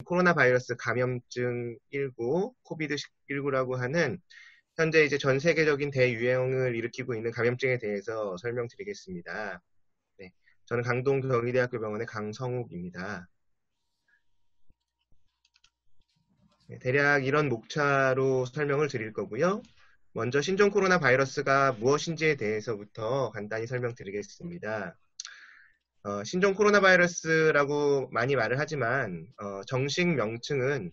코로나 바이러스 감염증 19, 코비드19라고 하는 현재 이제 전 세계적인 대유행을 일으키고 있는 감염증에 대해서 설명드리겠습니다. 네, 저는 강동 경희대학교 병원의 강성욱입니다. 네, 대략 이런 목차로 설명을 드릴 거고요. 먼저 신종 코로나 바이러스가 무엇인지에 대해서부터 간단히 설명드리겠습니다. 신종 코로나 바이러스라고 많이 말을 하지만 정식 명칭은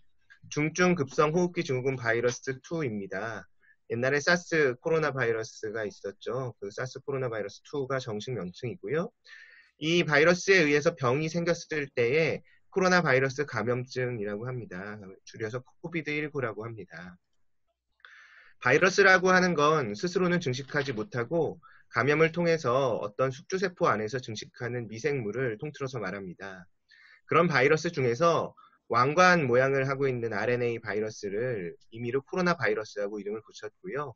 중증 급성 호흡기 증후군 바이러스 2입니다. 옛날에 사스 코로나 바이러스가 있었죠. 그 사스 코로나 바이러스 2가 정식 명칭이고요. 이 바이러스에 의해서 병이 생겼을 때에 코로나 바이러스 감염증이라고 합니다. 줄여서 코비드19라고 합니다. 바이러스라고 하는 건 스스로는 증식하지 못하고 감염을 통해서 어떤 숙주세포 안에서 증식하는 미생물을 통틀어서 말합니다. 그런 바이러스 중에서 왕관 모양을 하고 있는 RNA 바이러스를 임의로 코로나 바이러스라고 이름을 붙였고요.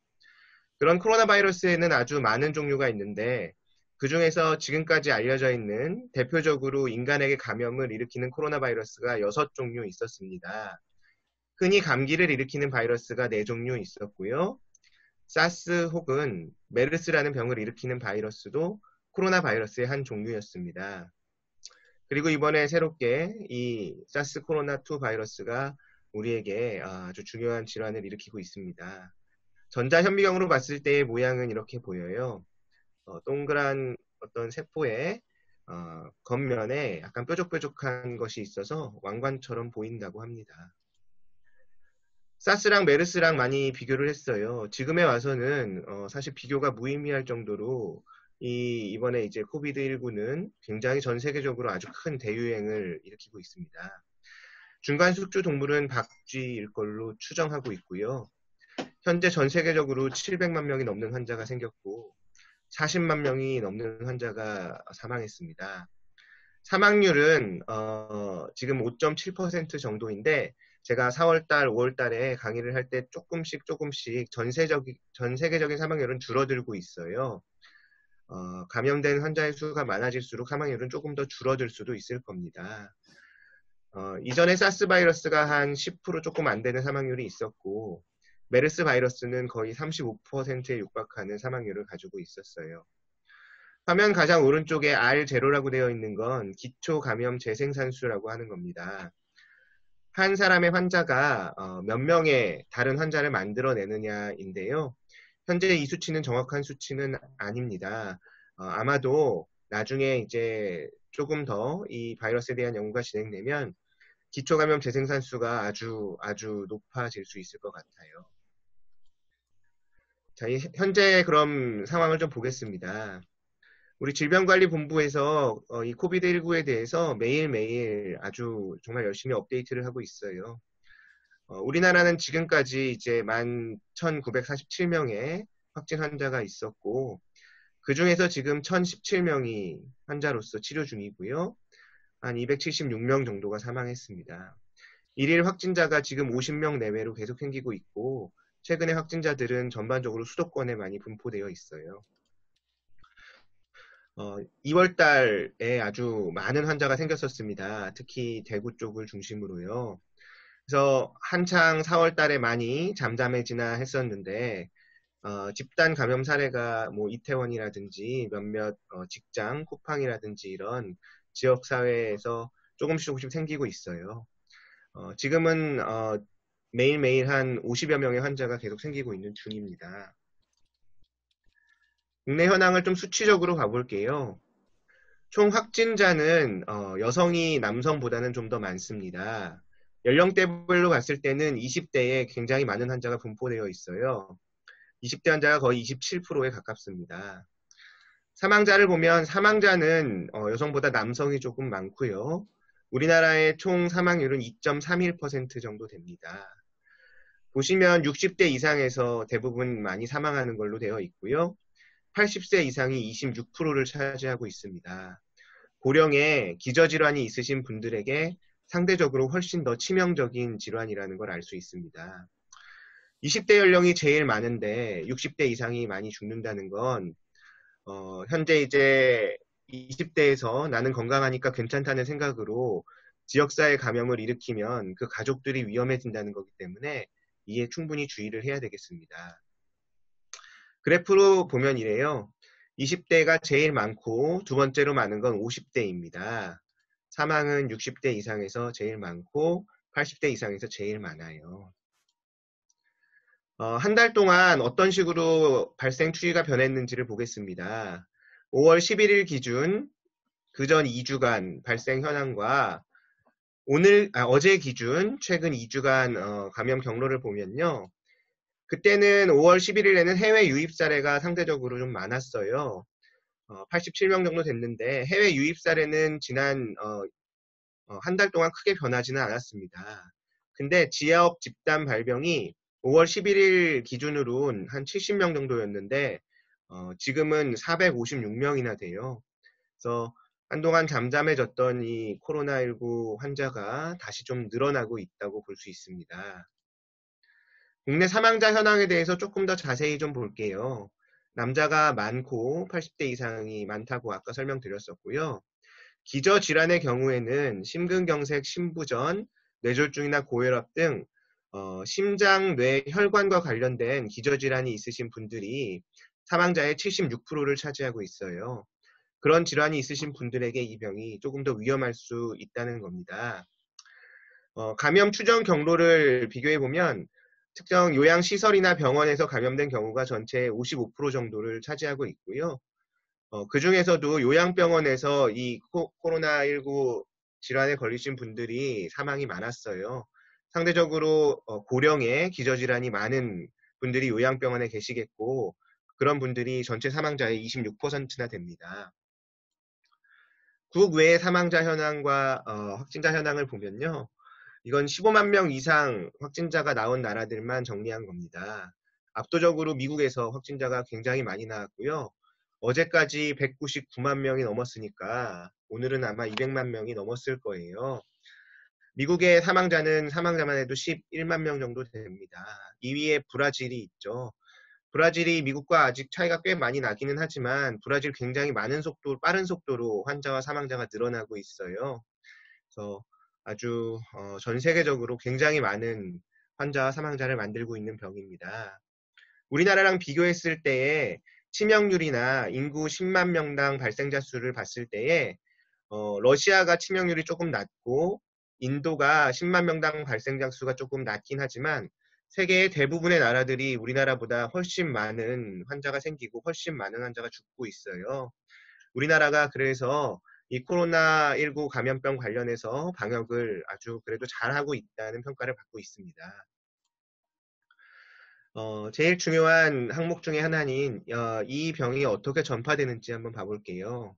그런 코로나 바이러스에는 아주 많은 종류가 있는데 그 중에서 지금까지 알려져 있는 대표적으로 인간에게 감염을 일으키는 코로나 바이러스가 6종류 있었습니다. 흔히 감기를 일으키는 바이러스가 4종류 있었고요. 사스 혹은 메르스라는 병을 일으키는 바이러스도 코로나 바이러스의 한 종류였습니다. 그리고 이번에 새롭게 이 사스 코로나2 바이러스가 우리에게 아주 중요한 질환을 일으키고 있습니다. 전자현미경으로 봤을 때의 모양은 이렇게 보여요. 동그란 어떤 세포의 겉면에 약간 뾰족뾰족한 것이 있어서 왕관처럼 보인다고 합니다. 사스랑 메르스랑 많이 비교를 했어요. 지금에 와서는 사실 비교가 무의미할 정도로 이번에 이제 코비드19는 굉장히 전 세계적으로 아주 큰 대유행을 일으키고 있습니다. 중간 숙주 동물은 박쥐일 걸로 추정하고 있고요. 현재 전 세계적으로 700만 명이 넘는 환자가 생겼고 40만 명이 넘는 환자가 사망했습니다. 사망률은 지금 5.7% 정도인데 제가 4월달, 5월달에 강의를 할 때 조금씩 전 세계적인 사망률은 줄어들고 있어요. 감염된 환자의 수가 많아질수록 사망률은 조금 더 줄어들 수도 있을 겁니다. 이전에 사스 바이러스가 한 10% 조금 안 되는 사망률이 있었고 메르스 바이러스는 거의 35%에 육박하는 사망률을 가지고 있었어요. 화면 가장 오른쪽에 R0라고 되어 있는 건 기초 감염 재생산수라고 하는 겁니다. 한 사람의 환자가 몇 명의 다른 환자를 만들어내느냐인데요. 현재 이 수치는 정확한 수치는 아닙니다. 아마도 나중에 이제 조금 더 이 바이러스에 대한 연구가 진행되면 기초감염 재생산수가 아주 높아질 수 있을 것 같아요. 자, 현재 그럼 상황을 좀 보겠습니다. 우리 질병관리본부에서 이 코비드19에 대해서 매일매일 아주 정말 열심히 업데이트를 하고 있어요. 우리나라는 지금까지 이제 11,947명의 확진 환자가 있었고 그 중에서 지금 1,017명이 환자로서 치료 중이고요. 한 276명 정도가 사망했습니다. 일일 확진자가 지금 50명 내외로 계속 생기고 있고 최근에 확진자들은 전반적으로 수도권에 많이 분포되어 있어요. 2월 달에 아주 많은 환자가 생겼었습니다. 특히 대구 쪽을 중심으로요. 그래서 한창 4월 달에 많이 잠잠해지나 했었는데 집단 감염 사례가 뭐 이태원이라든지 몇몇 직장, 쿠팡이라든지 이런 지역 사회에서 조금씩 생기고 있어요. 지금은 매일매일 한 50여 명의 환자가 계속 생기고 있는 중입니다. 국내 현황을 좀 수치적으로 봐볼게요. 총 확진자는 여성이 남성보다는 좀 더 많습니다. 연령대별로 봤을 때는 20대에 굉장히 많은 환자가 분포되어 있어요. 20대 환자가 거의 27%에 가깝습니다. 사망자를 보면 사망자는 여성보다 남성이 조금 많고요. 우리나라의 총 사망률은 2.31% 정도 됩니다. 보시면 60대 이상에서 대부분 많이 사망하는 걸로 되어 있고요. 80세 이상이 26%를 차지하고 있습니다. 고령에 기저질환이 있으신 분들에게 상대적으로 훨씬 더 치명적인 질환이라는 걸 알 수 있습니다. 20대 연령이 제일 많은데 60대 이상이 많이 죽는다는 건 현재 이제 20대에서 나는 건강하니까 괜찮다는 생각으로 지역사회 감염을 일으키면 그 가족들이 위험해진다는 거기 때문에 이에 충분히 주의를 해야 되겠습니다. 그래프로 보면 이래요. 20대가 제일 많고 두 번째로 많은 건 50대입니다. 사망은 60대 이상에서 제일 많고 80대 이상에서 제일 많아요. 한 달 동안 어떤 식으로 발생 추이가 변했는지를 보겠습니다. 5월 11일 기준 그전 2주간 발생 현황과 어제 기준 최근 2주간 감염 경로를 보면요. 그때는 5월 11일에는 해외 유입 사례가 상대적으로 좀 많았어요. 87명 정도 됐는데 해외 유입 사례는 지난 한 달 동안 크게 변하지는 않았습니다. 근데 지역 집단 발병이 5월 11일 기준으로는 한 70명 정도였는데 지금은 456명이나 돼요. 그래서 한동안 잠잠해졌던 이 코로나19 환자가 다시 좀 늘어나고 있다고 볼 수 있습니다. 국내 사망자 현황에 대해서 조금 더 자세히 좀 볼게요. 남자가 많고 80대 이상이 많다고 아까 설명드렸었고요. 기저질환의 경우에는 심근경색, 심부전, 뇌졸중이나 고혈압 등 심장, 뇌, 혈관과 관련된 기저질환이 있으신 분들이 사망자의 76%를 차지하고 있어요. 그런 질환이 있으신 분들에게 이 병이 조금 더 위험할 수 있다는 겁니다. 감염 추정 경로를 비교해 보면 특정 요양시설이나 병원에서 감염된 경우가 전체의 55% 정도를 차지하고 있고요. 그 중에서도 요양병원에서 이 코로나19 질환에 걸리신 분들이 사망이 많았어요. 상대적으로 고령의 기저질환이 많은 분들이 요양병원에 계시겠고 그런 분들이 전체 사망자의 26%나 됩니다. 국외 사망자 현황과 확진자 현황을 보면요. 이건 15만 명 이상 확진자가 나온 나라들만 정리한 겁니다. 압도적으로 미국에서 확진자가 굉장히 많이 나왔고요. 어제까지 199만 명이 넘었으니까 오늘은 아마 200만 명이 넘었을 거예요. 미국의 사망자만 해도 11만 명 정도 됩니다. 2위에 브라질이 있죠. 브라질이 미국과 아직 차이가 꽤 많이 나기는 하지만 브라질 굉장히 빠른 속도로 환자와 사망자가 늘어나고 있어요. 그래서 아주 전 세계적으로 굉장히 많은 환자와 사망자를 만들고 있는 병입니다. 우리나라랑 비교했을 때에 치명률이나 인구 10만 명당 발생자 수를 봤을 때에 러시아가 치명률이 조금 낮고 인도가 10만 명당 발생자 수가 조금 낮긴 하지만 세계의 대부분의 나라들이 우리나라보다 훨씬 많은 환자가 생기고 훨씬 많은 환자가 죽고 있어요. 우리나라가 그래서 이 코로나19 감염병 관련해서 방역을 아주 그래도 잘하고 있다는 평가를 받고 있습니다. 제일 중요한 항목 중에 하나인 이 병이 어떻게 전파되는지 한번 봐볼게요.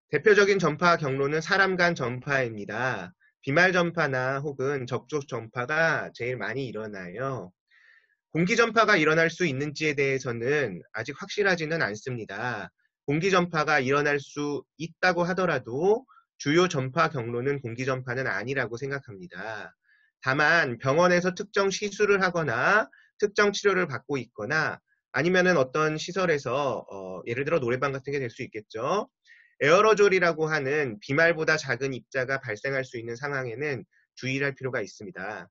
대표적인 전파 경로는 사람 간 전파입니다. 비말 전파나 혹은 접촉 전파가 제일 많이 일어나요. 공기 전파가 일어날 수 있는지에 대해서는 아직 확실하지는 않습니다. 공기 전파가 일어날 수 있다고 하더라도 주요 전파 경로는 공기 전파는 아니라고 생각합니다. 다만 병원에서 특정 시술을 하거나 특정 치료를 받고 있거나 아니면은 어떤 시설에서 예를 들어 노래방 같은 게 될 수 있겠죠. 에어로졸이라고 하는 비말보다 작은 입자가 발생할 수 있는 상황에는 주의할 필요가 있습니다.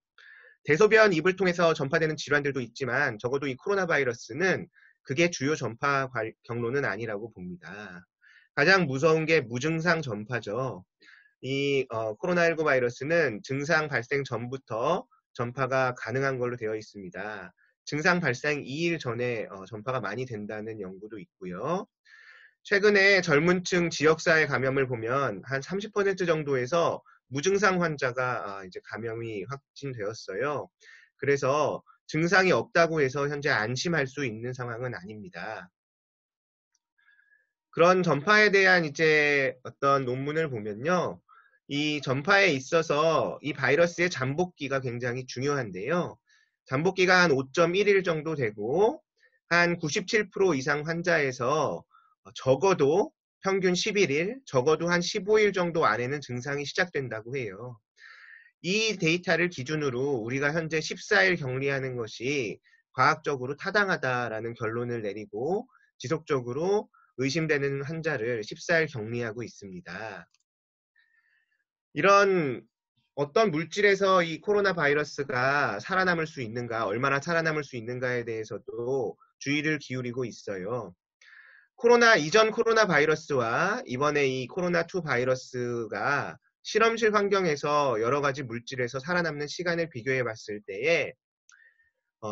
대소변 입을 통해서 전파되는 질환들도 있지만 적어도 이 코로나 바이러스는 그게 주요 전파 경로는 아니라고 봅니다. 가장 무서운 게 무증상 전파죠. 이 코로나19 바이러스는 증상 발생 전부터 전파가 가능한 걸로 되어 있습니다. 증상 발생 2일 전에 전파가 많이 된다는 연구도 있고요. 최근에 젊은층 지역사회 감염을 보면 한 30% 정도에서 무증상 환자가 이제 감염이 확진되었어요. 그래서 증상이 없다고 해서 현재 안심할 수 있는 상황은 아닙니다. 그런 전파에 대한 이제 어떤 논문을 보면요. 이 전파에 있어서 이 바이러스의 잠복기가 굉장히 중요한데요. 잠복기가 한 5.1일 정도 되고 한 97% 이상 환자에서 적어도 평균 11일, 적어도 한 15일 정도 안에는 증상이 시작된다고 해요. 이 데이터를 기준으로 우리가 현재 14일 격리하는 것이 과학적으로 타당하다라는 결론을 내리고 지속적으로 의심되는 환자를 14일 격리하고 있습니다. 이런 어떤 물질에서 이 코로나 바이러스가 살아남을 수 있는가, 얼마나 살아남을 수 있는가에 대해서도 주의를 기울이고 있어요. 코로나 이전 코로나 바이러스와 이번에 이 코로나2 바이러스가 실험실 환경에서 여러 가지 물질에서 살아남는 시간을 비교해 봤을 때에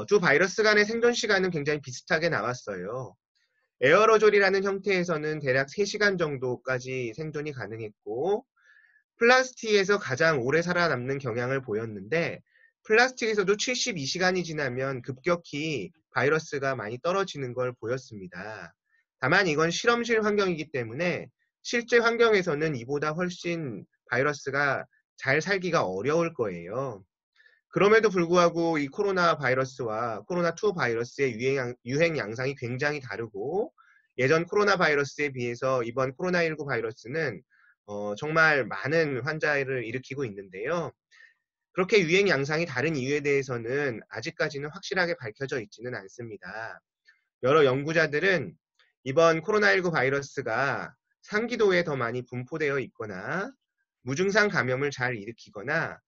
두 바이러스 간의 생존 시간은 굉장히 비슷하게 나왔어요. 에어로졸이라는 형태에서는 대략 3시간 정도까지 생존이 가능했고, 플라스틱에서 가장 오래 살아남는 경향을 보였는데, 플라스틱에서도 72시간이 지나면 급격히 바이러스가 많이 떨어지는 걸 보였습니다. 다만 이건 실험실 환경이기 때문에 실제 환경에서는 이보다 훨씬 바이러스가 잘 살기가 어려울 거예요. 그럼에도 불구하고 이 코로나 바이러스와 코로나2 바이러스의 유행 양상이 굉장히 다르고, 예전 코로나 바이러스에 비해서 이번 코로나19 바이러스는 정말 많은 환자를 일으키고 있는데요. 그렇게 유행 양상이 다른 이유에 대해서는 아직까지는 확실하게 밝혀져 있지는 않습니다. 여러 연구자들은 이번 코로나19 바이러스가 상기도에 더 많이 분포되어 있거나 무증상 감염을 잘 일으키거나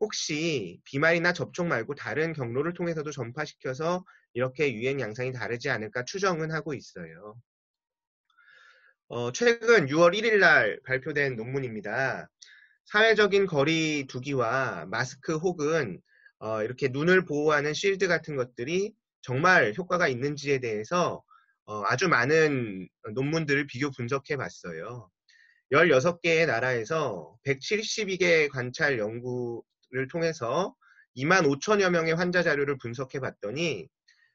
혹시 비말이나 접촉 말고 다른 경로를 통해서도 전파시켜서 이렇게 유행 양상이 다르지 않을까 추정은 하고 있어요. 최근 6월 1일 날 발표된 논문입니다. 사회적인 거리 두기와 마스크 혹은 이렇게 눈을 보호하는 실드 같은 것들이 정말 효과가 있는지에 대해서 아주 많은 논문들을 비교 분석해 봤어요. 16개의 나라에서 172개 관찰 연구를 통해서 2만 5천여 명의 환자 자료를 분석해 봤더니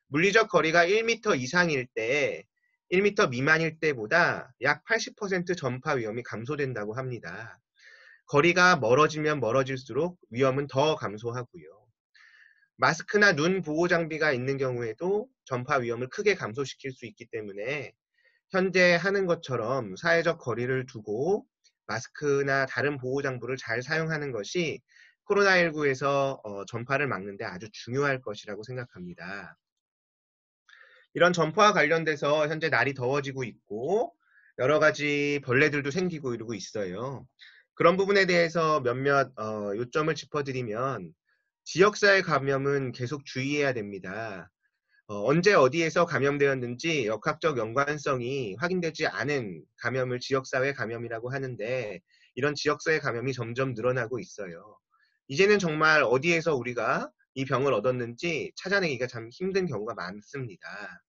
물리적 거리가 1m 이상일 때, 1m 미만일 때보다 약 80% 전파 위험이 감소된다고 합니다. 거리가 멀어지면 멀어질수록 위험은 더 감소하고요. 마스크나 눈 보호 장비가 있는 경우에도 전파 위험을 크게 감소시킬 수 있기 때문에 현재 하는 것처럼 사회적 거리를 두고 마스크나 다른 보호 장구를 잘 사용하는 것이 코로나19에서 전파를 막는 데 아주 중요할 것이라고 생각합니다. 이런 전파와 관련돼서 현재 날이 더워지고 있고 여러 가지 벌레들도 생기고 이러고 있어요. 그런 부분에 대해서 몇몇 요점을 짚어드리면 지역사회 감염은 계속 주의해야 됩니다. 언제 어디에서 감염되었는지 역학적 연관성이 확인되지 않은 감염을 지역사회 감염이라고 하는데 이런 지역사회 감염이 점점 늘어나고 있어요. 이제는 정말 어디에서 우리가 이 병을 얻었는지 찾아내기가 참 힘든 경우가 많습니다.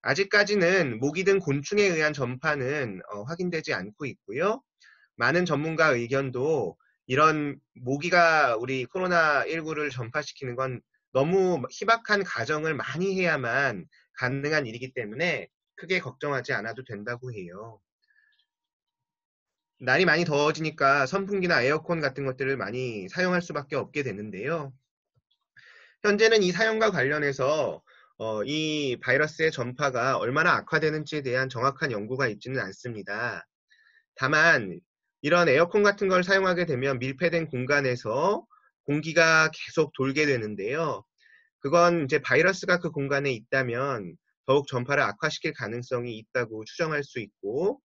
아직까지는 모기 등 곤충에 의한 전파는 확인되지 않고 있고요. 많은 전문가 의견도 이런 모기가 우리 코로나19를 전파시키는 건 너무 희박한 가정을 많이 해야만 가능한 일이기 때문에 크게 걱정하지 않아도 된다고 해요. 날이 많이 더워지니까 선풍기나 에어컨 같은 것들을 많이 사용할 수밖에 없게 되는데요. 현재는 이 사용과 관련해서 이 바이러스의 전파가 얼마나 악화되는지에 대한 정확한 연구가 있지는 않습니다. 다만 이런 에어컨 같은 걸 사용하게 되면 밀폐된 공간에서 공기가 계속 돌게 되는데요. 그건 이제 바이러스가 그 공간에 있다면 더욱 전파를 악화시킬 가능성이 있다고 추정할 수 있고,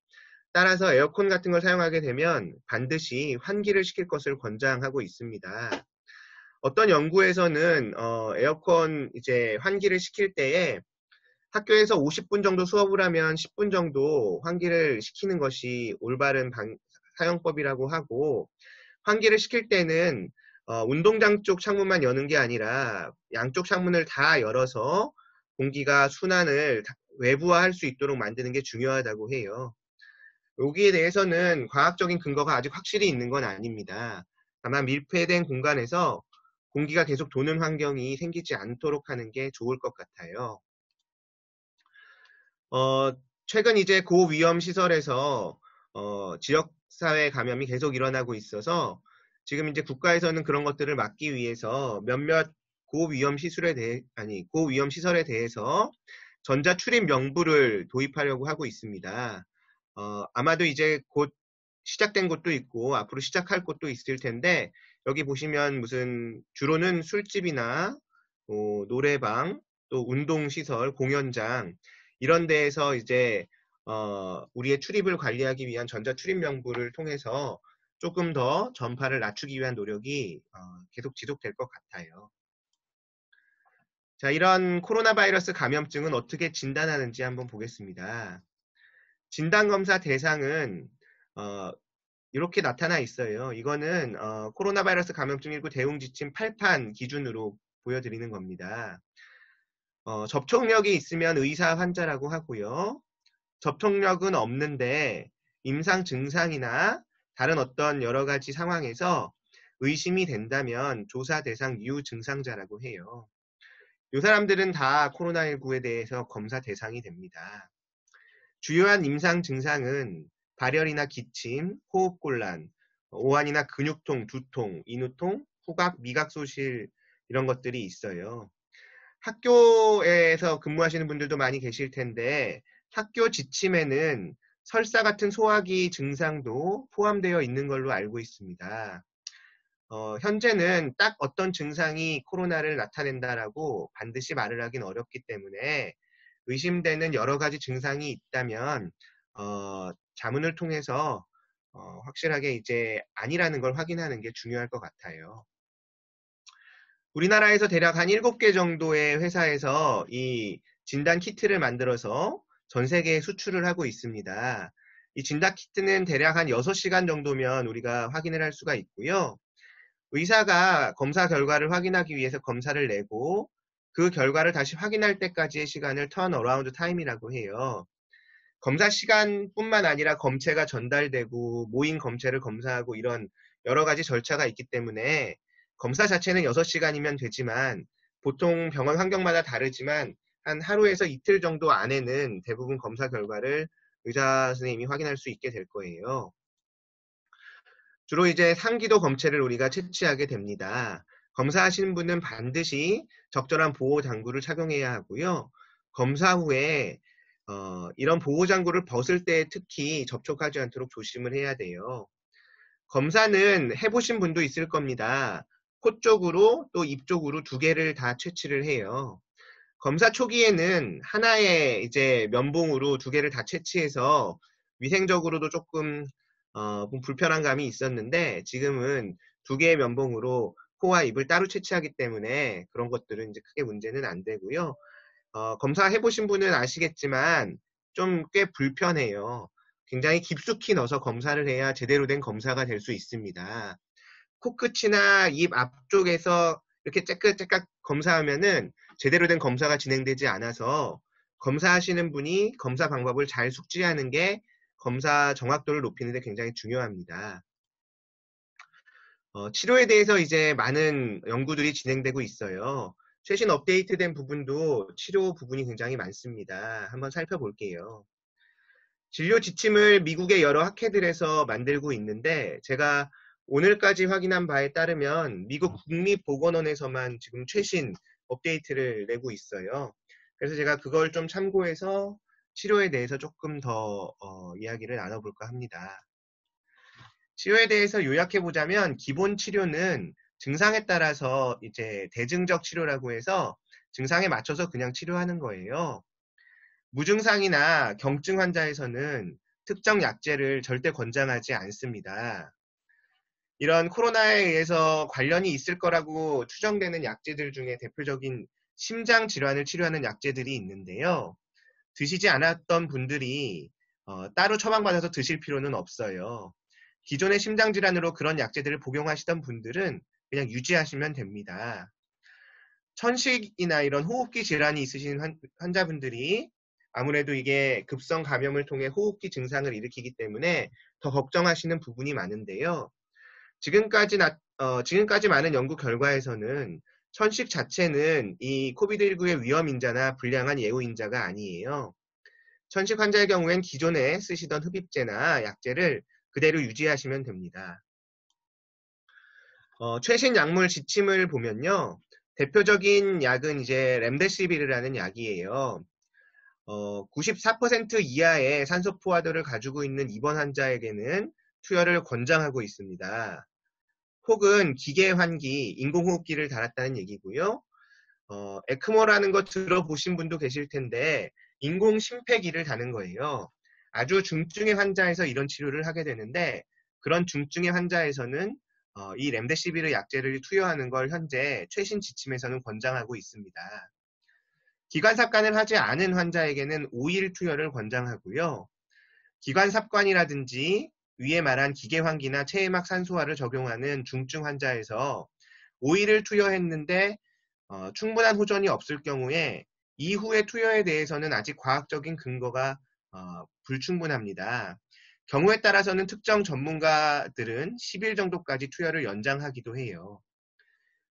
따라서 에어컨 같은 걸 사용하게 되면 반드시 환기를 시킬 것을 권장하고 있습니다. 어떤 연구에서는 에어컨 이제 환기를 시킬 때에 학교에서 50분 정도 수업을 하면 10분 정도 환기를 시키는 것이 올바른 사용법이라고 하고, 환기를 시킬 때는 운동장 쪽 창문만 여는 게 아니라 양쪽 창문을 다 열어서 공기가 순환을 외부화할 수 있도록 만드는 게 중요하다고 해요. 여기에 대해서는 과학적인 근거가 아직 확실히 있는 건 아닙니다. 다만 밀폐된 공간에서 공기가 계속 도는 환경이 생기지 않도록 하는 게 좋을 것 같아요. 최근 이제 고위험 시설에서 지역사회 감염이 계속 일어나고 있어서 지금 이제 국가에서는 그런 것들을 막기 위해서 몇몇 고위험 시설에 대해서 전자 출입 명부를 도입하려고 하고 있습니다. 아마도 이제 곧 시작된 곳도 있고 앞으로 시작할 곳도 있을 텐데, 여기 보시면 무슨 주로는 술집이나 노래방, 또 운동시설, 공연장 이런 데에서 이제 우리의 출입을 관리하기 위한 전자 출입 명부를 통해서 조금 더 전파를 낮추기 위한 노력이 계속 지속될 것 같아요. 자, 이런 코로나 바이러스 감염증은 어떻게 진단하는지 한번 보겠습니다. 진단검사 대상은 이렇게 나타나 있어요. 이거는 코로나 바이러스 감염증 19 대응 지침 8판 기준으로 보여드리는 겁니다. 접촉력이 있으면 의사 환자라고 하고요. 접촉력은 없는데 임상 증상이나 다른 어떤 여러 가지 상황에서 의심이 된다면 조사 대상 이후 증상자라고 해요. 이 사람들은 다 코로나19에 대해서 검사 대상이 됩니다. 주요한 임상 증상은 발열이나 기침, 호흡곤란, 오한이나 근육통, 두통, 인후통, 후각, 미각 소실 이런 것들이 있어요. 학교에서 근무하시는 분들도 많이 계실 텐데 학교 지침에는 설사 같은 소화기 증상도 포함되어 있는 걸로 알고 있습니다. 현재는 딱 어떤 증상이 코로나를 나타낸다라고 반드시 말을 하긴 어렵기 때문에 의심되는 여러 가지 증상이 있다면 자문을 통해서 확실하게 이제 아니라는 걸 확인하는 게 중요할 것 같아요. 우리나라에서 대략 한 7개 정도의 회사에서 이 진단 키트를 만들어서 전 세계에 수출을 하고 있습니다. 이 진단 키트는 대략 한 6시간 정도면 우리가 확인을 할 수가 있고요. 의사가 검사 결과를 확인하기 위해서 검사를 내고 그 결과를 다시 확인할 때까지의 시간을 턴어라운드 타임이라고 해요. 검사 시간뿐만 아니라 검체가 전달되고 모인 검체를 검사하고 이런 여러 가지 절차가 있기 때문에 검사 자체는 6시간이면 되지만 보통 병원 환경마다 다르지만 한 하루에서 이틀 정도 안에는 대부분 검사 결과를 의사 선생님이 확인할 수 있게 될 거예요. 주로 이제 상기도 검체를 우리가 채취하게 됩니다. 검사하시는 분은 반드시 적절한 보호장구를 착용해야 하고요. 검사 후에 이런 보호장구를 벗을 때 특히 접촉하지 않도록 조심을 해야 돼요. 검사는 해보신 분도 있을 겁니다. 코 쪽으로 또 입 쪽으로 2개를 다 채취를 해요. 검사 초기에는 하나의 이제 면봉으로 2개를 다 채취해서 위생적으로도 조금 불편한 감이 있었는데 지금은 2개의 면봉으로 코와 입을 따로 채취하기 때문에 그런 것들은 이제 크게 문제는 안 되고요. 검사해보신 분은 아시겠지만 좀 꽤 불편해요. 굉장히 깊숙이 넣어서 검사를 해야 제대로 된 검사가 될 수 있습니다. 코끝이나 입 앞쪽에서 이렇게 째깍째깍 검사하면은 제대로 된 검사가 진행되지 않아서 검사하시는 분이 검사 방법을 잘 숙지하는 게 검사 정확도를 높이는 데 굉장히 중요합니다. 치료에 대해서 이제 많은 연구들이 진행되고 있어요. 최신 업데이트된 부분도 치료 부분이 굉장히 많습니다. 한번 살펴볼게요. 진료 지침을 미국의 여러 학회들에서 만들고 있는데 제가 오늘까지 확인한 바에 따르면 미국 국립보건원에서만 지금 최신 업데이트를 내고 있어요. 그래서 제가 그걸 좀 참고해서 치료에 대해서 조금 더 이야기를 나눠볼까 합니다. 치료에 대해서 요약해보자면 기본 치료는 증상에 따라서 이제 대증적 치료라고 해서 증상에 맞춰서 그냥 치료하는 거예요. 무증상이나 경증 환자에서는 특정 약제를 절대 권장하지 않습니다. 이런 코로나에 의해서 관련이 있을 거라고 추정되는 약제들 중에 대표적인 심장 질환을 치료하는 약제들이 있는데요. 드시지 않았던 분들이 따로 처방받아서 드실 필요는 없어요. 기존의 심장 질환으로 그런 약제들을 복용하시던 분들은 그냥 유지하시면 됩니다. 천식이나 이런 호흡기 질환이 있으신 환자분들이 아무래도 이게 급성 감염을 통해 호흡기 증상을 일으키기 때문에 더 걱정하시는 부분이 많은데요. 지금까지 많은 연구 결과에서는 천식 자체는 이 코비드19의 위험인자나 불량한 예후인자가 아니에요. 천식 환자의 경우엔 기존에 쓰시던 흡입제나 약제를 그대로 유지하시면 됩니다. 최신 약물 지침을 보면요. 대표적인 약은 이제 렘데시비르라는 약이에요. 94% 이하의 산소 포화도를 가지고 있는 입원 환자에게는 투여를 권장하고 있습니다. 혹은 기계 환기, 인공호흡기를 달았다는 얘기고요. 에크모라는 거 들어보신 분도 계실 텐데 인공 심폐기를 다는 거예요. 아주 중증의 환자에서 이런 치료를 하게 되는데 그런 중증의 환자에서는 이 렘데시비르 약제를 투여하는 걸 현재 최신 지침에서는 권장하고 있습니다. 기관삽관을 하지 않은 환자에게는 5일 투여를 권장하고요. 기관삽관이라든지 위에 말한 기계환기나 체해막 산소화를 적용하는 중증 환자에서 5일을 투여했는데 충분한 호전이 없을 경우에 이후의 투여에 대해서는 아직 과학적인 근거가 불충분합니다. 경우에 따라서는 특정 전문가들은 10일 정도까지 투여를 연장하기도 해요.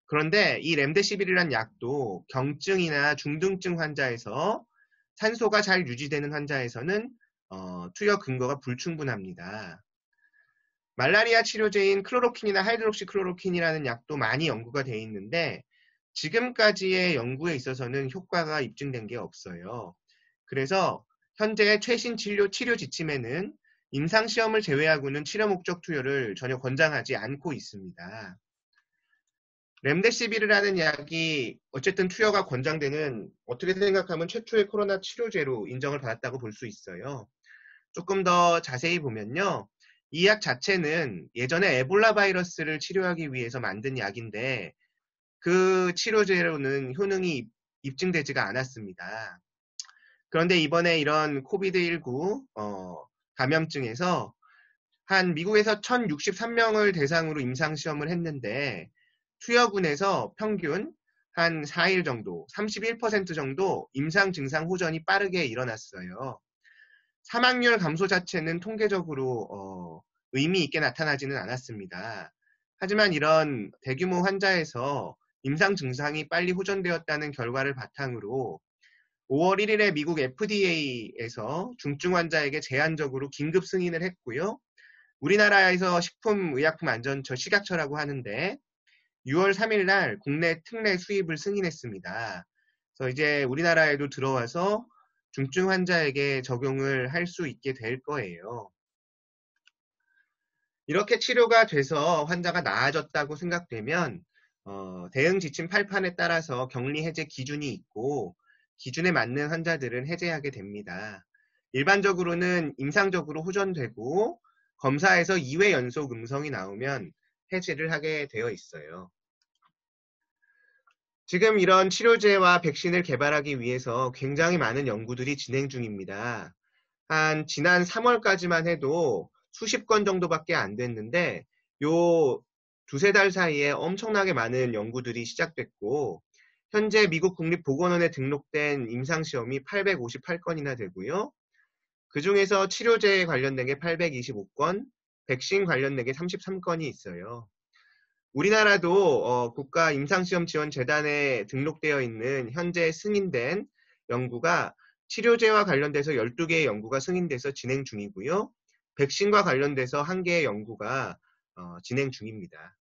그런데 이 렘데시빌이란 약도 경증이나 중등증 환자에서 산소가 잘 유지되는 환자에서는 투여 근거가 불충분합니다. 말라리아 치료제인 클로로킨이나 하이드록시클로로킨이라는 약도 많이 연구가 되어 있는데 지금까지의 연구에 있어서는 효과가 입증된 게 없어요. 그래서 현재 최신 치료 지침에는 임상시험을 제외하고는 치료 목적 투여를 전혀 권장하지 않고 있습니다. 렘데시비르라는 약이 어쨌든 투여가 권장되는 어떻게 생각하면 최초의 코로나 치료제로 인정을 받았다고 볼 수 있어요. 조금 더 자세히 보면요. 이 약 자체는 예전에 에볼라 바이러스를 치료하기 위해서 만든 약인데 그 치료제로는 효능이 입증되지가 않았습니다. 그런데 이번에 이런 코비드19 감염증에서 한 미국에서 1063명을 대상으로 임상시험을 했는데 투여군에서 평균 한 4일 정도, 31% 정도 임상 증상 호전이 빠르게 일어났어요. 사망률 감소 자체는 통계적으로 의미 있게 나타나지는 않았습니다. 하지만 이런 대규모 환자에서 임상 증상이 빨리 호전되었다는 결과를 바탕으로 5월 1일에 미국 FDA에서 중증 환자에게 제한적으로 긴급 승인을 했고요. 우리나라에서 식품의약품안전처 식약처라고 하는데 6월 3일 날 국내 특례 수입을 승인했습니다. 그래서 이제 우리나라에도 들어와서 중증 환자에게 적용을 할 수 있게 될 거예요. 이렇게 치료가 돼서 환자가 나아졌다고 생각되면 대응 지침 8판에 따라서 격리 해제 기준이 있고 기준에 맞는 환자들은 해제하게 됩니다. 일반적으로는 임상적으로 호전되고 검사에서 2회 연속 음성이 나오면 해제를 하게 되어 있어요. 지금 이런 치료제와 백신을 개발하기 위해서 굉장히 많은 연구들이 진행 중입니다. 한 지난 3월까지만 해도 수십 건 정도밖에 안 됐는데 요 두세 달 사이에 엄청나게 많은 연구들이 시작됐고 현재 미국 국립보건원에 등록된 임상시험이 858건이나 되고요. 그 중에서 치료제에 관련된 게 825건, 백신 관련된 게 33건이 있어요. 우리나라도 국가 임상시험지원재단에 등록되어 있는 현재 승인된 연구가 치료제와 관련돼서 12개의 연구가 승인돼서 진행 중이고요. 백신과 관련돼서 1개의 연구가 진행 중입니다.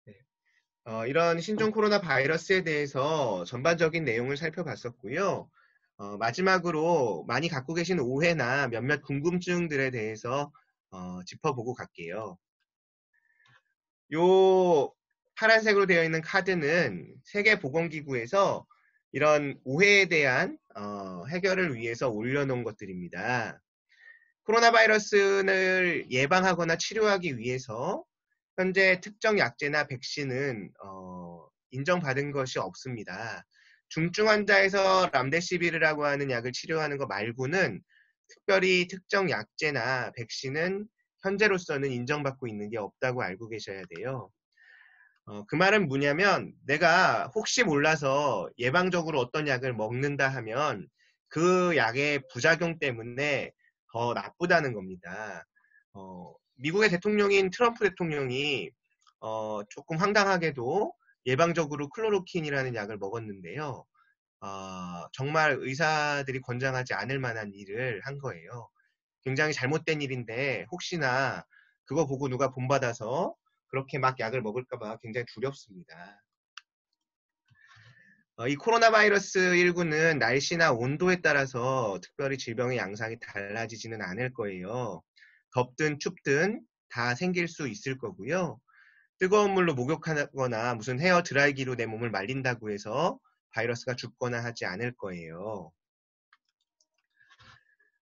네. 이런 신종 코로나 바이러스에 대해서 전반적인 내용을 살펴봤었고요. 마지막으로 많이 갖고 계신 오해나 몇몇 궁금증들에 대해서 짚어보고 갈게요. 요 파란색으로 되어 있는 카드는 세계보건기구에서 이런 오해에 대한 해결을 위해서 올려놓은 것들입니다. 코로나 바이러스를 예방하거나 치료하기 위해서 현재 특정 약제나 백신은 인정받은 것이 없습니다. 중증 환자에서 람데시비르라고 하는 약을 치료하는 것 말고는 특별히 특정 약제나 백신은 현재로서는 인정받고 있는 게 없다고 알고 계셔야 돼요. 그 말은 뭐냐면 내가 혹시 몰라서 예방적으로 어떤 약을 먹는다 하면 그 약의 부작용 때문에 더 나쁘다는 겁니다. 미국의 대통령인 트럼프 대통령이 조금 황당하게도 예방적으로 클로로킨이라는 약을 먹었는데요. 정말 의사들이 권장하지 않을 만한 일을 한 거예요. 굉장히 잘못된 일인데 혹시나 그거 보고 누가 본받아서 그렇게 막 약을 먹을까봐 굉장히 두렵습니다. 이 코로나 바이러스 19는 날씨나 온도에 따라서 특별히 질병의 양상이 달라지지는 않을 거예요. 덥든 춥든 다 생길 수 있을 거고요. 뜨거운 물로 목욕하거나 무슨 헤어 드라이기로 내 몸을 말린다고 해서 바이러스가 죽거나 하지 않을 거예요.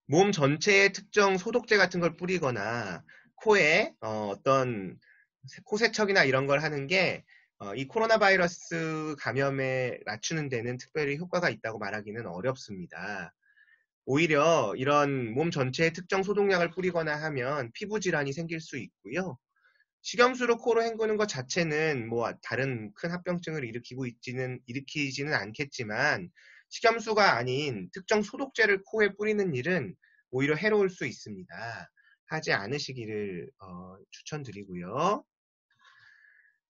몸 전체에 특정 소독제 같은 걸 뿌리거나 코에 어떤 코세척이나 이런 걸 하는 게 이 코로나 바이러스 감염에 낮추는 데는 특별히 효과가 있다고 말하기는 어렵습니다. 오히려 이런 몸 전체에 특정 소독약을 뿌리거나 하면 피부 질환이 생길 수 있고요. 식염수로 코로 헹구는 것 자체는 뭐 다른 큰 합병증을 일으키지는 않겠지만 식염수가 아닌 특정 소독제를 코에 뿌리는 일은 오히려 해로울 수 있습니다. 하지 않으시기를 추천드리고요.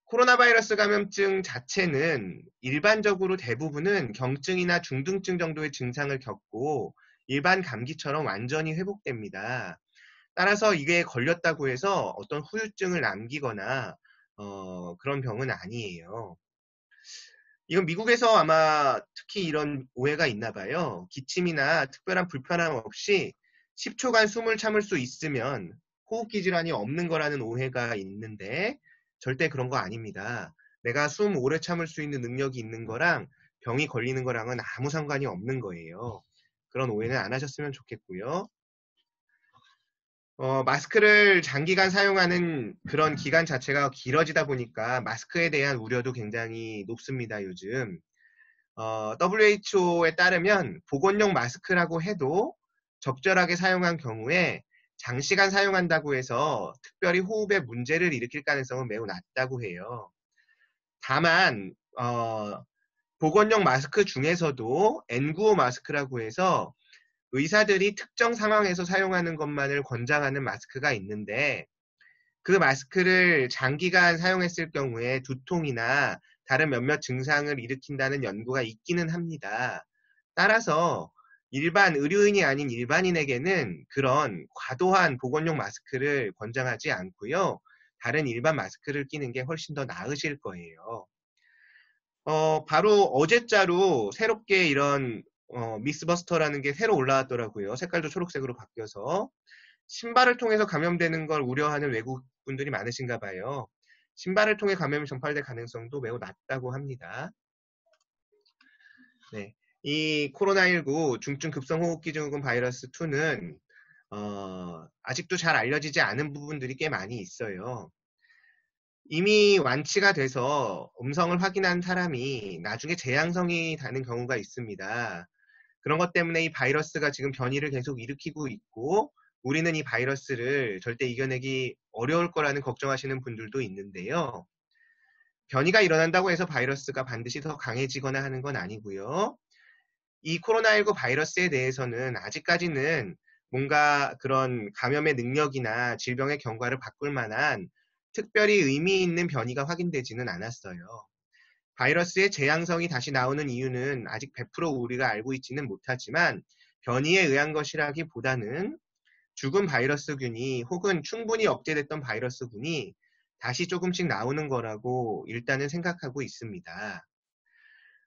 코로나 바이러스 감염증 자체는 일반적으로 대부분은 경증이나 중등증 정도의 증상을 겪고 일반 감기처럼 완전히 회복됩니다. 따라서 이게 걸렸다고 해서 어떤 후유증을 남기거나 그런 병은 아니에요. 이건 미국에서 아마 특히 이런 오해가 있나 봐요. 기침이나 특별한 불편함 없이 10초간 숨을 참을 수 있으면 호흡기 질환이 없는 거라는 오해가 있는데 절대 그런 거 아닙니다. 내가 숨 오래 참을 수 있는 능력이 있는 거랑 병이 걸리는 거랑은 아무 상관이 없는 거예요. 그런 오해는 안 하셨으면 좋겠고요. 마스크를 장기간 사용하는 그런 기간 자체가 길어지다 보니까 마스크에 대한 우려도 굉장히 높습니다, 요즘. WHO에 따르면 보건용 마스크라고 해도 적절하게 사용한 경우에 장시간 사용한다고 해서 특별히 호흡에 문제를 일으킬 가능성은 매우 낮다고 해요. 다만, 보건용 마스크 중에서도 N95 마스크라고 해서 의사들이 특정 상황에서 사용하는 것만을 권장하는 마스크가 있는데 그 마스크를 장기간 사용했을 경우에 두통이나 다른 몇몇 증상을 일으킨다는 연구가 있기는 합니다. 따라서 일반 의료인이 아닌 일반인에게는 그런 과도한 보건용 마스크를 권장하지 않고요. 다른 일반 마스크를 끼는 게 훨씬 더 나으실 거예요. 바로 어제자로 새롭게 이런 미스버스터라는 게 새로 올라왔더라고요. 색깔도 초록색으로 바뀌어서. 신발을 통해서 감염되는 걸 우려하는 외국 분들이 많으신가 봐요. 신발을 통해 감염이 전파될 가능성도 매우 낮다고 합니다. 네. 이 코로나19 중증 급성호흡기 증후군 바이러스 2는 아직도 잘 알려지지 않은 부분들이 꽤 많이 있어요. 이미 완치가 돼서 음성을 확인한 사람이 나중에 재양성이 되는 경우가 있습니다. 그런 것 때문에 이 바이러스가 지금 변이를 계속 일으키고 있고 우리는 이 바이러스를 절대 이겨내기 어려울 거라는 걱정하시는 분들도 있는데요. 변이가 일어난다고 해서 바이러스가 반드시 더 강해지거나 하는 건 아니고요. 이 코로나19 바이러스에 대해서는 아직까지는 뭔가 그런 감염의 능력이나 질병의 경과를 바꿀 만한 특별히 의미 있는 변이가 확인되지는 않았어요. 바이러스의 재앙성이 다시 나오는 이유는 아직 100% 우리가 알고 있지는 못하지만 변이에 의한 것이라기보다는 죽은 바이러스균이 혹은 충분히 억제됐던 바이러스군이 다시 조금씩 나오는 거라고 일단은 생각하고 있습니다.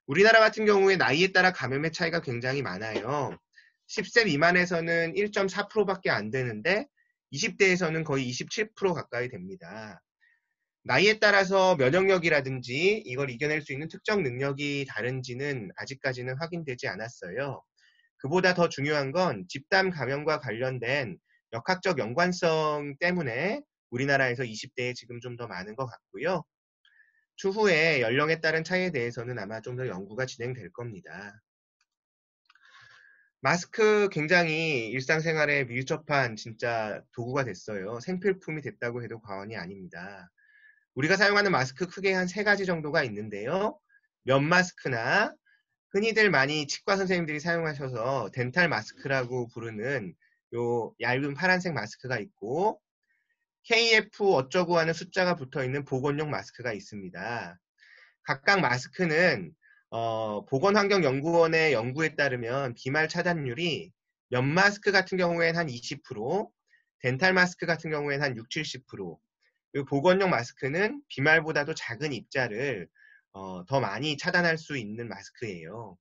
우리나라 같은 경우에 나이에 따라 감염의 차이가 굉장히 많아요. 10세 미만에서는 1.4%밖에 안 되는데 20대에서는 거의 27% 가까이 됩니다. 나이에 따라서 면역력이라든지 이걸 이겨낼 수 있는 특정 능력이 다른지는 아직까지는 확인되지 않았어요. 그보다 더 중요한 건 집단 감염과 관련된 역학적 연관성 때문에 우리나라에서 20대에 지금 좀 더 많은 것 같고요. 추후에 연령에 따른 차이에 대해서는 아마 좀 더 연구가 진행될 겁니다. 마스크 굉장히 일상생활에 밀접한 진짜 도구가 됐어요. 생필품이 됐다고 해도 과언이 아닙니다. 우리가 사용하는 마스크 크게 한 세 가지 정도가 있는데요. 면 마스크나 흔히들 많이 치과 선생님들이 사용하셔서 덴탈 마스크라고 부르는 요 얇은 파란색 마스크가 있고 KF 어쩌고 하는 숫자가 붙어 있는 보건용 마스크가 있습니다. 각각 마스크는 보건환경연구원의 연구에 따르면 비말 차단율이 면 마스크 같은 경우에는 한 20%, 덴탈 마스크 같은 경우에는 한 6, 70%, 그리고 보건용 마스크는 비말보다도 작은 입자를 더 많이 차단할 수 있는 마스크예요.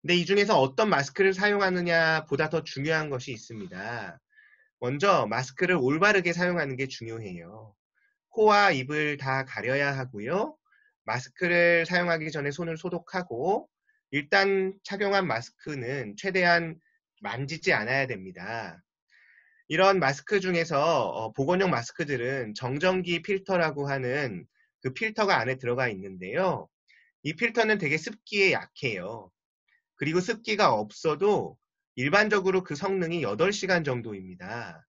근데 이 중에서 어떤 마스크를 사용하느냐 보다 더 중요한 것이 있습니다. 먼저 마스크를 올바르게 사용하는 게 중요해요. 코와 입을 다 가려야 하고요. 마스크를 사용하기 전에 손을 소독하고 일단 착용한 마스크는 최대한 만지지 않아야 됩니다. 이런 마스크 중에서 보건용 마스크들은 정전기 필터라고 하는 그 필터가 안에 들어가 있는데요. 이 필터는 되게 습기에 약해요. 그리고 습기가 없어도 일반적으로 그 성능이 8시간 정도입니다.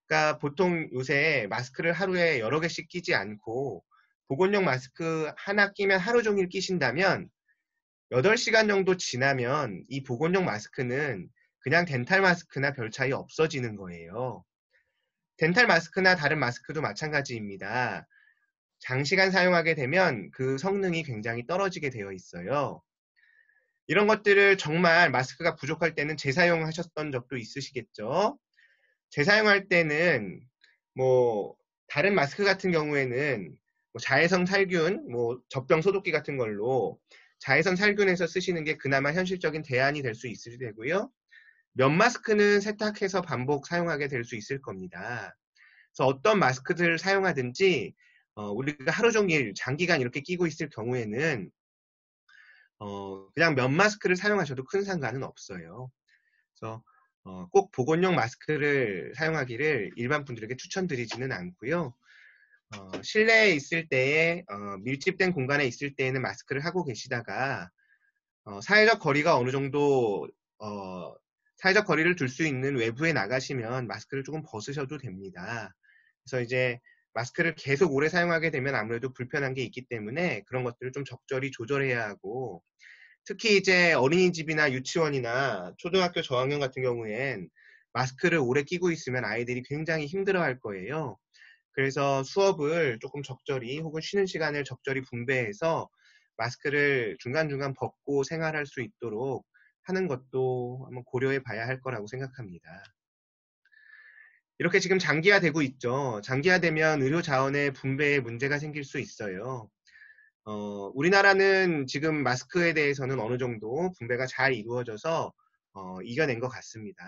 그러니까 보통 요새 마스크를 하루에 여러 개씩 끼지 않고 보건용 마스크 하나 끼면 하루 종일 끼신다면 8시간 정도 지나면 이 보건용 마스크는 그냥 덴탈 마스크나 별 차이 없어지는 거예요. 덴탈 마스크나 다른 마스크도 마찬가지입니다. 장시간 사용하게 되면 그 성능이 굉장히 떨어지게 되어 있어요. 이런 것들을 정말 마스크가 부족할 때는 재사용하셨던 적도 있으시겠죠? 재사용할 때는 뭐 다른 마스크 같은 경우에는 뭐 자외선 살균, 뭐 젖병 소독기 같은 걸로 자외선 살균해서 쓰시는 게 그나마 현실적인 대안이 될 수 있을 테고요. 면 마스크는 세탁해서 반복 사용하게 될 수 있을 겁니다. 그래서 어떤 마스크들을 사용하든지 우리가 하루 종일 장기간 이렇게 끼고 있을 경우에는 그냥 면 마스크를 사용하셔도 큰 상관은 없어요. 그래서 꼭 보건용 마스크를 사용하기를 일반 분들에게 추천드리지는 않고요. 실내에 있을 때에 밀집된 공간에 있을 때에는 마스크를 하고 계시다가 사회적 거리가 어느 정도 사회적 거리를 둘 수 있는 외부에 나가시면 마스크를 조금 벗으셔도 됩니다. 그래서 이제 마스크를 계속 오래 사용하게 되면 아무래도 불편한 게 있기 때문에 그런 것들을 좀 적절히 조절해야 하고, 특히 이제 어린이집이나 유치원이나 초등학교 저학년 같은 경우엔 마스크를 오래 끼고 있으면 아이들이 굉장히 힘들어할 거예요. 그래서 수업을 조금 적절히 혹은 쉬는 시간을 적절히 분배해서 마스크를 중간중간 벗고 생활할 수 있도록 하는 것도 한번 고려해 봐야 할 거라고 생각합니다. 이렇게 지금 장기화되고 있죠. 장기화되면 의료 자원의 분배에 문제가 생길 수 있어요. 우리나라는 지금 마스크에 대해서는 어느 정도 분배가 잘 이루어져서 이겨낸 것 같습니다.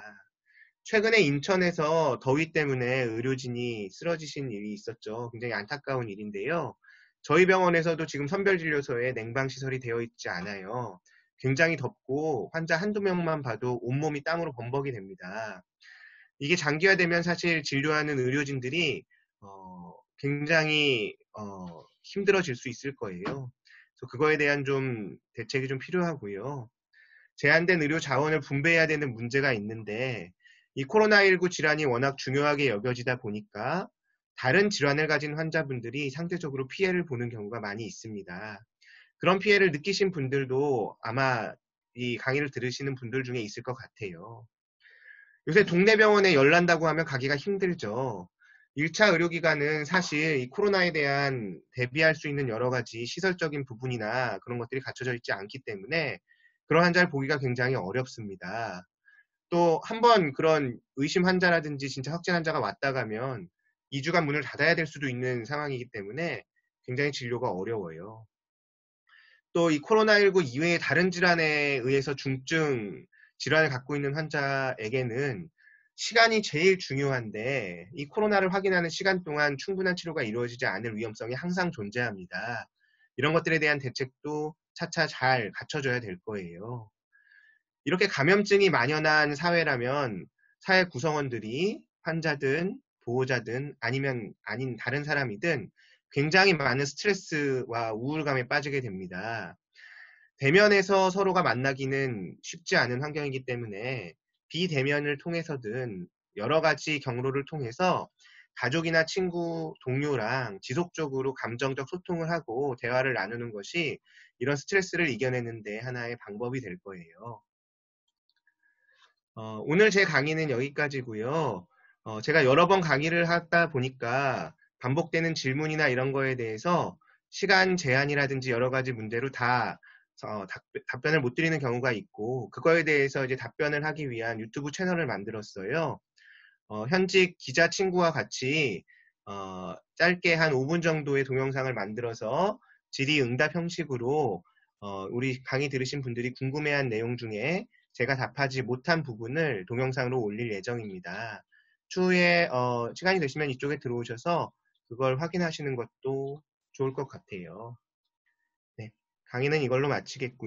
최근에 인천에서 더위 때문에 의료진이 쓰러지신 일이 있었죠. 굉장히 안타까운 일인데요. 저희 병원에서도 지금 선별진료소에 냉방시설이 되어 있지 않아요. 굉장히 덥고 환자 한두 명만 봐도 온몸이 땀으로 범벅이 됩니다. 이게 장기화되면 사실 진료하는 의료진들이 굉장히 힘들어질 수 있을 거예요. 그래서 그거에 대한 좀 대책이 좀 필요하고요. 제한된 의료 자원을 분배해야 되는 문제가 있는데, 이 코로나19 질환이 워낙 중요하게 여겨지다 보니까 다른 질환을 가진 환자분들이 상대적으로 피해를 보는 경우가 많이 있습니다. 그런 피해를 느끼신 분들도 아마 이 강의를 들으시는 분들 중에 있을 것 같아요. 요새 동네 병원에 열난다고 하면 가기가 힘들죠. 1차 의료기관은 사실 이 코로나에 대한 대비할 수 있는 여러 가지 시설적인 부분이나 그런 것들이 갖춰져 있지 않기 때문에 그런 환자를 보기가 굉장히 어렵습니다. 또 한 번 그런 의심 환자라든지 진짜 확진 환자가 왔다 가면 2주간 문을 닫아야 될 수도 있는 상황이기 때문에 굉장히 진료가 어려워요. 또 이 코로나19 이외의 다른 질환에 의해서 중증 질환을 갖고 있는 환자에게는 시간이 제일 중요한데, 이 코로나를 확인하는 시간 동안 충분한 치료가 이루어지지 않을 위험성이 항상 존재합니다. 이런 것들에 대한 대책도 차차 잘 갖춰져야 될 거예요. 이렇게 감염증이 만연한 사회라면 사회 구성원들이 환자든 보호자든 아니면 아닌 다른 사람이든 굉장히 많은 스트레스와 우울감에 빠지게 됩니다. 대면에서 서로가 만나기는 쉽지 않은 환경이기 때문에 비대면을 통해서든 여러 가지 경로를 통해서 가족이나 친구, 동료랑 지속적으로 감정적 소통을 하고 대화를 나누는 것이 이런 스트레스를 이겨내는 데 하나의 방법이 될 거예요. 오늘 제 강의는 여기까지고요. 제가 여러 번 강의를 하다 보니까 반복되는 질문이나 이런 거에 대해서 시간 제한이라든지 여러 가지 문제로 다 답변을 못 드리는 경우가 있고, 그거에 대해서 이제 답변을 하기 위한 유튜브 채널을 만들었어요. 현직 기자 친구와 같이 짧게 한 5분 정도의 동영상을 만들어서 질의응답 형식으로 우리 강의 들으신 분들이 궁금해한 내용 중에 제가 답하지 못한 부분을 동영상으로 올릴 예정입니다. 추후에 시간이 되시면 이쪽에 들어오셔서 그걸 확인하시는 것도 좋을 것 같아요. 네, 강의는 이걸로 마치겠고요.